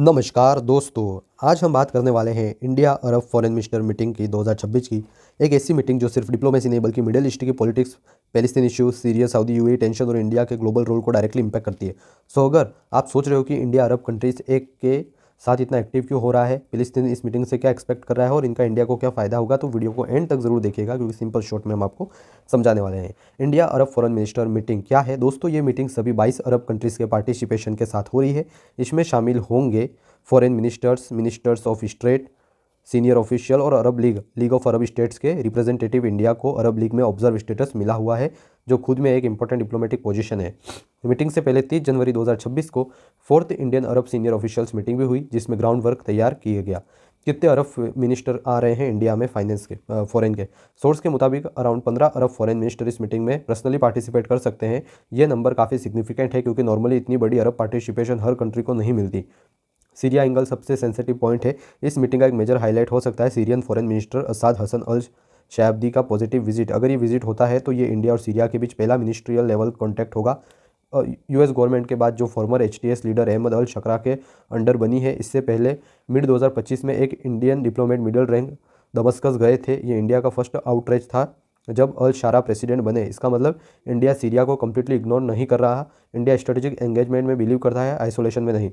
नमस्कार दोस्तों, आज हम बात करने वाले हैं इंडिया अरब फॉरेन मिनिस्टर मीटिंग की 2026 की। एक ऐसी मीटिंग जो सिर्फ डिप्लोमेसी नहीं बल्कि मिडिल ईस्ट की politics, Palestine issues, Syria, Saudi UAE tension और इंडिया के ग्लोबल रोल को डायरेक्टली इंपैक्ट करती है। सो अगर आप सोच रहे हो कि इंडिया अरब कंट्रीज एक के साथ इतना एक्टिव क्यों हो रहा है, फिलिस्तीन इस मीटिंग से क्या एक्सपेक्ट कर रहा है और इनका इंडिया को क्या फ़ायदा होगा, तो वीडियो को एंड तक जरूर देखिएगा क्योंकि सिंपल शॉर्ट में हम आपको समझाने वाले हैं। इंडिया अरब फॉरेन मिनिस्टर मीटिंग क्या है दोस्तों? ये मीटिंग सभी 22 अरब कंट्रीज़ के पार्टिसिपेशन के साथ हो रही है। इसमें शामिल होंगे foreign ministers, ministers of state, senior official और अरब लीग ऑफ अरब स्टेट्स के रिप्रेजेंटेटिव। इंडिया को अरब लीग में ऑब्जर्व स्टेटस मिला हुआ है जो खुद में एक इंपॉर्टेंट डिप्लोमेटिक पोजीशन है। मीटिंग से पहले 30 जनवरी 2026 को 4th इंडियन अरब सीनियर ऑफिशियल्स मीटिंग भी हुई जिसमें ग्राउंड वर्क तैयार किया गया। कितने अरब मिनिस्टर आ रहे हैं इंडिया में फाइनेंस के, फॉरेन के? सोर्स के मुताबिक अराउंड 15 अरब फॉरेन मिनिस्टर इस मीटिंग में पर्सनली पार्टिसिपेट कर सकते हैं। यह नंबर काफ़ी सिग्निफिकेंट है क्योंकि नॉर्मली इतनी बड़ी अरब पार्टिसिपेशन हर कंट्री को नहीं मिलती। सीरिया एंगल सबसे सेंसिटिव पॉइंट है। इस मीटिंग का एक मेजर हाईलाइट हो सकता है Syrian foreign minister Asaad Hassan al Shaibani का पॉजिटिव विजिट। अगर ये विजिट होता है तो ये इंडिया और सीरिया के बीच पहला मिनिस्ट्रियल लेवल कॉन्टैक्ट होगा। यूएस गवर्नमेंट के बाद जो फॉर्मर एचटीएस लीडर अहमद अल शकरा के अंडर बनी है। इससे पहले मिड 2025 में एक Indian diplomat middle rank Damascus गए थे। ये इंडिया का फर्स्ट आउटरीच था जब अल शारा प्रेसिडेंट बने। इसका मतलब इंडिया सीरिया को कम्प्लीटली इग्नोर नहीं कर रहा। इंडिया स्ट्रेटेजिक एंगेजमेंट में बिलीव करता है, आइसोलेशन में नहीं।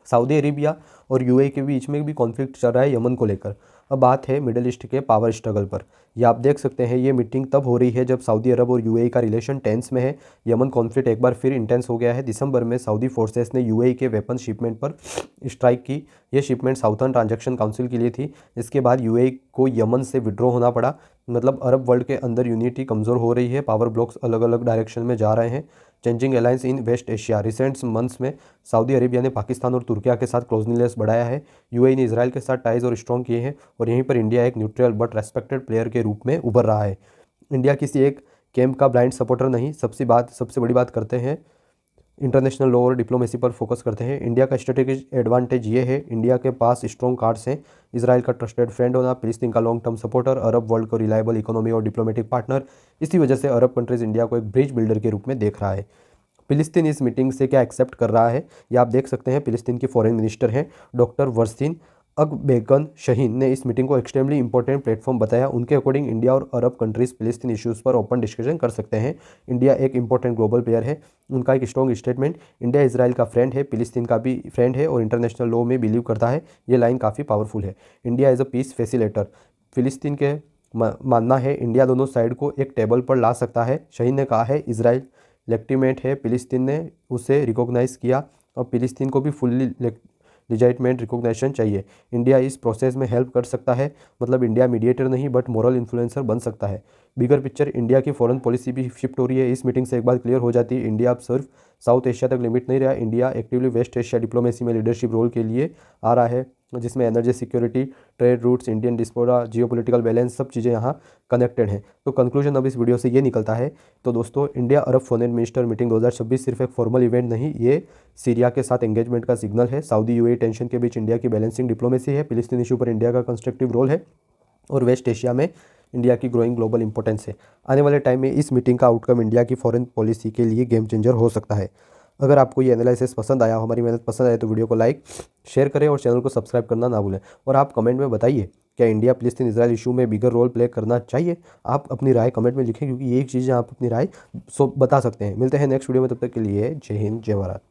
सऊदी अरेबिया और यूएई के बीच में भी कॉन्फ्लिक्ट चल रहा है यमन को लेकर। अब बात है मिडिल ईस्ट के पावर स्ट्रगल पर। ये आप देख सकते हैं, ये मीटिंग तब हो रही है जब सऊदी अरब और यूएई का रिलेशन टेंस में है। यमन कॉन्फ्लिक्ट एक बार फिर इंटेंस हो गया है। दिसंबर में सऊदी फोर्सेस ने यूएई के वेपन शिपमेंट पर स्ट्राइक की। यह शिपमेंट साउथर्न ट्रांजैक्शन काउंसिल के लिए थी। इसके बाद यूएई को यमन से विड्रॉ होना पड़ा। मतलब अरब वर्ल्ड के अंदर यूनिटी कमज़ोर हो रही है। पावर ब्लॉक्स अलग अलग डायरेक्शन में जा रहे हैं। Changing alliance in West Asia. Recent months में सऊदी अरेबिया ने पाकिस्तान और तुर्किया के साथ क्लोजनेस बढ़ाया है। यूएई ने इसराइल के साथ टाइज और स्ट्रॉन्ग किए हैं और यहीं पर इंडिया एक न्यूट्रल बट रेस्पेक्टेड प्लेयर के रूप में उभर रहा है। इंडिया किसी एक कैंप का ब्लाइंड सपोर्टर नहीं। सबसे बड़ी बात करते हैं इंटरनेशनल लॉ और डिप्लोमेसी पर फोकस करते हैं। इंडिया का स्ट्रेटेजिक एडवांटेज ये है, इंडिया के पास स्ट्रॉन्ग कार्ड्स हैं। इसराइल का ट्रस्टेड फ्रेंड होना, फिलिस्तीन का long term supporter, Arab world को रिलायबल इकोनॉमी और डिप्लोमेटिक पार्टनर। इसी वजह से अरब कंट्रीज इंडिया को एक ब्रिज बिल्डर के रूप में देख रहा है। फिलिस्तीन इस मीटिंग से क्या एक्सेप्ट कर रहा है, ये आप देख सकते हैं। फिलिस्तीन के फॉरेन मिनिस्टर हैं डॉक्टर वर्सीन अकबेगन शहीन ने इस मीटिंग को एक्सट्रीमली इंपॉर्टेंट प्लेटफॉर्म बताया। उनके अकॉर्डिंग इंडिया और अरब कंट्रीज फिलिस्तीन इश्यूज़ पर ओपन डिस्कशन कर सकते हैं। इंडिया एक इंपॉर्टेंट ग्लोबल प्लेयर है। उनका एक स्ट्रॉन्ग स्टेटमेंट, इंडिया इसराइल का फ्रेंड है, फिलिस्तीन का भी फ्रेंड है और इंटरनेशनल लॉ में बिलीव करता है। ये लाइन काफ़ी पावरफुल है। India as a peace facilitator. फिलिस्तीन के मानना है इंडिया दोनों साइड को एक टेबल पर ला सकता है। शहीन ने कहा है इसराइल लेजिटिमेट है, फिलिस्तीन ने उसे रिकॉग्नाइज़ किया और फिलिस्तीन को भी फुल्ली लिजाइटमेंट रिकॉग्निशन चाहिए। इंडिया इस प्रोसेस में हेल्प कर सकता है। मतलब इंडिया मीडिएटर नहीं बट मोरल इन्फ्लुएंसर बन सकता है। बिगर पिक्चर, इंडिया की फॉरेन पॉलिसी भी शिफ्ट हो रही है। इस मीटिंग से एक बात क्लियर हो जाती है, इंडिया अब सिर्फ साउथ एशिया तक लिमिट नहीं रहा। India actively West Asia diplomacy में लीडरशिप रोल के लिए आ रहा है, जिसमें energy security, trade routes, Indian diaspora, geopolitical balance, सब चीज़ें यहाँ कनेक्टेड हैं। तो कंक्लूजन अब इस वीडियो से ये निकलता है। तो दोस्तों, इंडिया अरब फॉरेन मिनिस्टर मीटिंग 2026 सिर्फ एक फॉर्मल इवेंट नहीं, ये सीरिया के साथ एंगेजमेंट का सिग्नल है। सऊदी यूएई टेंशन के बीच इंडिया की बैलेंसिंग डिप्लोमेसी है। फिलिस्तीन इशू पर इंडिया का कंस्ट्रक्टिव रोल है और वेस्ट एशिया में इंडिया की ग्रोइंग ग्लोबल इंपॉर्टेंस है। आने वाले टाइम में इस मीटिंग का आउटकम इंडिया की फॉरेन पॉलिसी के लिए गेम चेंजर हो सकता है। अगर आपको ये एनालिसिस पसंद आया, हमारी मेहनत पसंद आए तो वीडियो को लाइक शेयर करें और चैनल को सब्सक्राइब करना ना भूलें। और आप कमेंट में बताइए क्या इंडिया फिलिस्तीन इसराइल इशू में बिगर रोल प्ले करना चाहिए। आप अपनी राय कमेंट में लिखें क्योंकि ये एक चीज़ आप अपनी राय बता सकते हैं। मिलते हैं नेक्स्ट वीडियो में, तब तक के लिए जय हिंद, जय भारत।